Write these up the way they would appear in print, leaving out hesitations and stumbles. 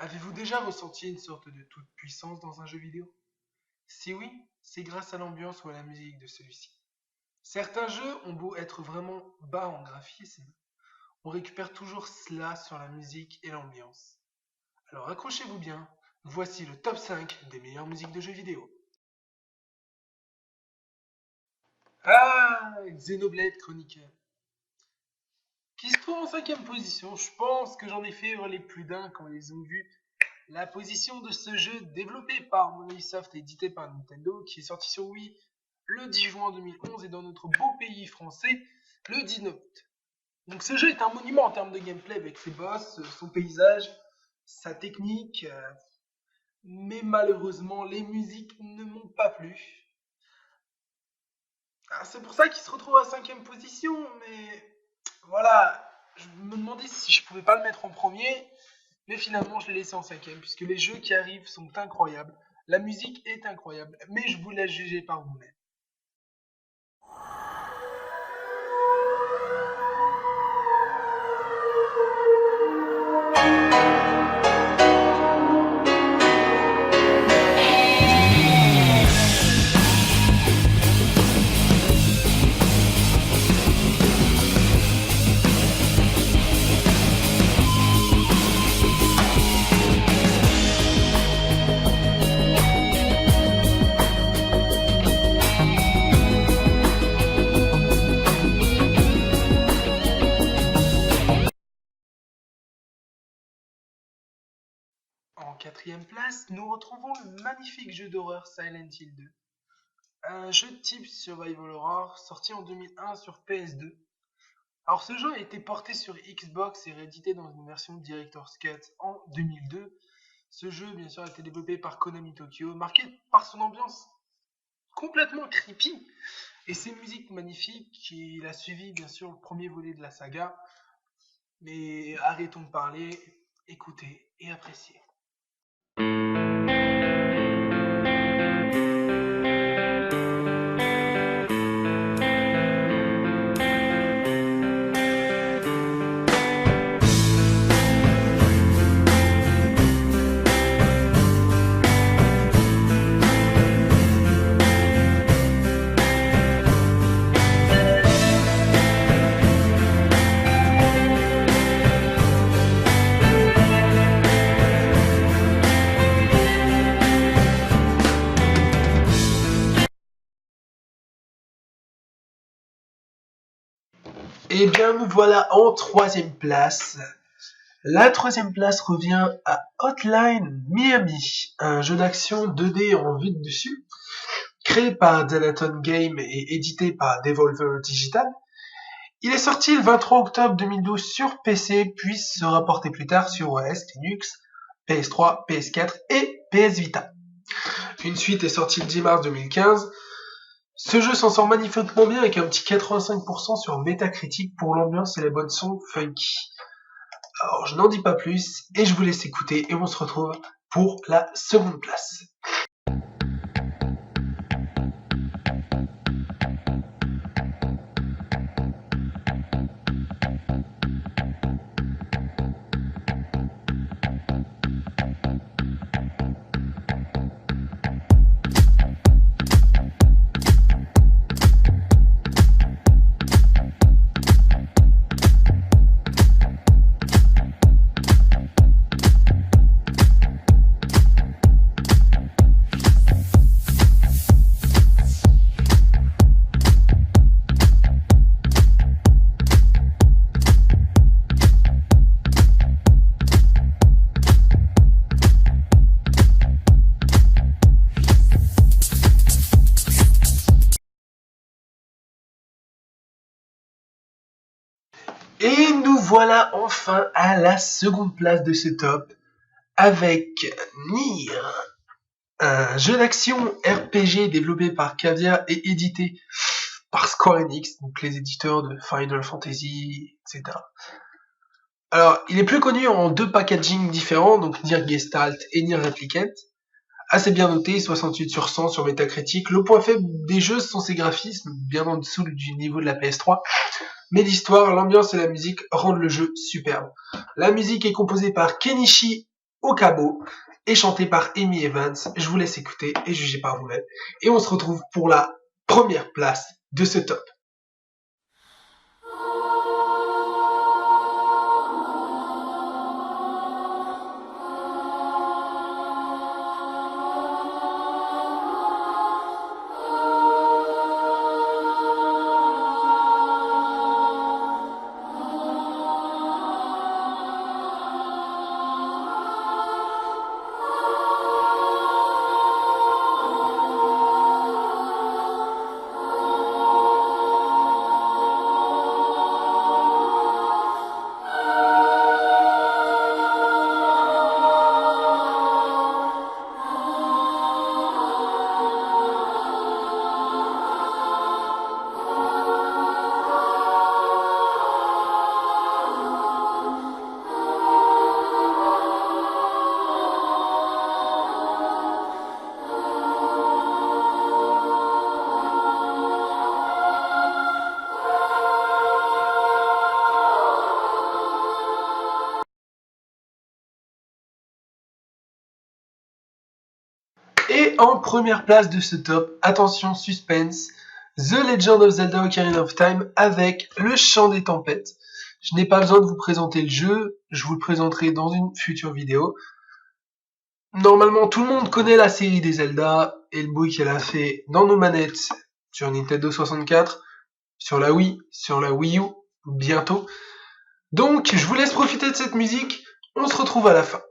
Avez-vous déjà ressenti une sorte de toute-puissance dans un jeu vidéo? Si oui, c'est grâce à l'ambiance ou à la musique de celui-ci. Certains jeux ont beau être vraiment bas en graphisme, on récupère toujours cela sur la musique et l'ambiance. Alors accrochez-vous bien, voici le top 5 des meilleures musiques de jeux vidéo. Ah, Xenoblade Chronicle, qui se trouve en cinquième position. Je pense que j'en ai fait hurler plus d'un quand ils ont vu la position de ce jeu développé par Monolith et édité par Nintendo, qui est sorti sur Wii le 10 juin 2011 et dans notre beau pays français le 19 août. Donc ce jeu est un monument en termes de gameplay avec ses boss, son paysage, sa technique, mais malheureusement les musiques ne m'ont pas plu. Alors, c'est pour ça qu'il se retrouve à cinquième position, mais voilà, je me demandais si je pouvais pas le mettre en premier, mais finalement je l'ai laissé en cinquième, puisque les jeux qui arrivent sont incroyables, la musique est incroyable, mais je vous laisse juger par vous-même. En quatrième place, nous retrouvons le magnifique jeu d'horreur Silent Hill 2. Un jeu de type survival horror sorti en 2001 sur PS2. Alors ce jeu a été porté sur Xbox et réédité dans une version Director's Cut en 2002. Ce jeu, bien sûr, a été développé par Konami Tokyo, marqué par son ambiance complètement creepy et ses musiques magnifiques. Il a suivi, bien sûr, le premier volet de la saga. Mais arrêtons de parler, écoutez et appréciez. Eh bien, nous voilà en troisième place. La troisième place revient à Hotline Miami, un jeu d'action 2D en vue de dessus, créé par Delaton Game et édité par Devolver Digital. Il est sorti le 23 octobre 2012 sur PC, puis sera porté plus tard sur OS, Linux, PS3, PS4 et PS Vita. Une suite est sortie le 10 mars 2015. Ce jeu s'en sort magnifiquement bien avec un petit 85% sur Metacritic pour l'ambiance et les bonnes sons funky. Alors je n'en dis pas plus et je vous laisse écouter et on se retrouve pour la seconde place. Et nous voilà enfin à la seconde place de ce top avec Nier, un jeu d'action RPG développé par Cavia et édité par Square Enix, donc les éditeurs de Final Fantasy, etc. Alors, il est plus connu en deux packagings différents, donc Nier Gestalt et Nier Replicant. Assez bien noté, 68 sur 100 sur Metacritic. Le point faible des jeux sont ses graphismes, bien en dessous du niveau de la PS3. Mais l'histoire, l'ambiance et la musique rendent le jeu superbe. La musique est composée par Kenichi au cabot et chanté par Amy Evans. Je vous laisse écouter et juger par vous-même. Et on se retrouve pour la première place de ce top. Et en première place de ce top, attention suspense, The Legend of Zelda Ocarina of Time avec le chant des tempêtes. Je n'ai pas besoin de vous présenter le jeu, je vous le présenterai dans une future vidéo. Normalement, tout le monde connaît la série des Zelda et le bruit qu'elle a fait dans nos manettes sur Nintendo 64, sur la Wii, sur la Wii U, bientôt. Donc, je vous laisse profiter de cette musique, on se retrouve à la fin.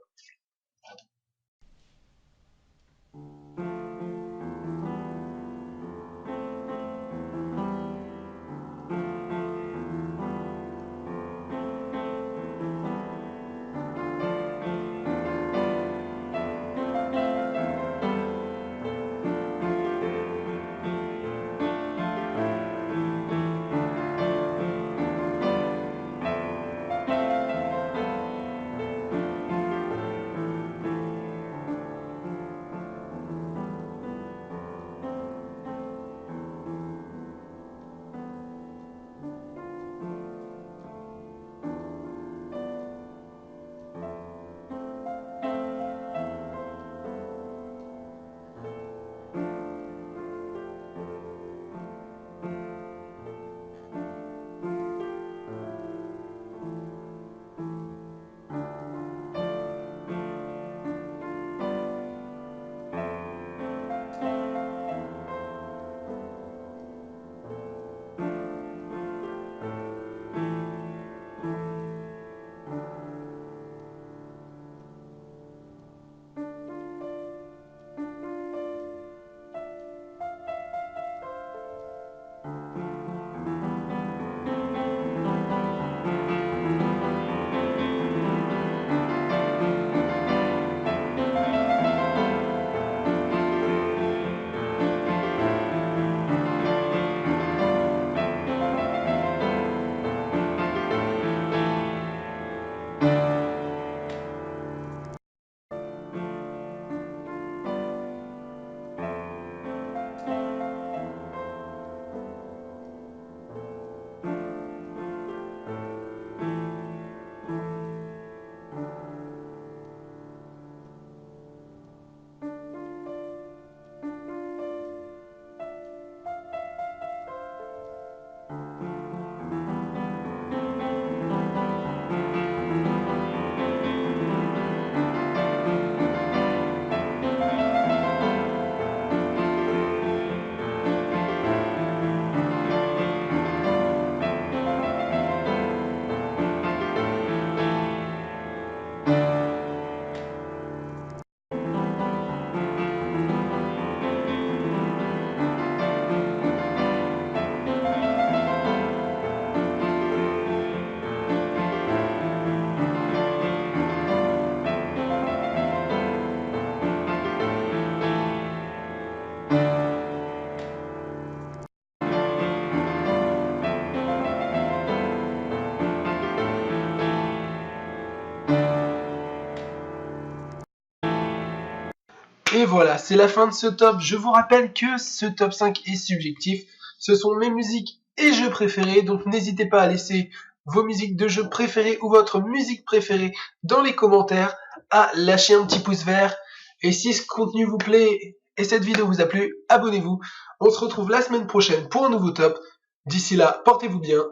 Et voilà, c'est la fin de ce top. Je vous rappelle que ce top 5 est subjectif. Ce sont mes musiques et jeux préférés, donc n'hésitez pas à laisser vos musiques de jeux préférés ou votre musique préférée dans les commentaires. à lâcher un petit pouce vert. Et si ce contenu vous plaît et cette vidéo vous a plu, abonnez-vous. On se retrouve la semaine prochaine pour un nouveau top. D'ici là, portez-vous bien.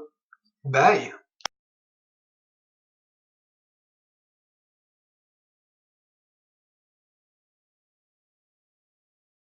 Bye.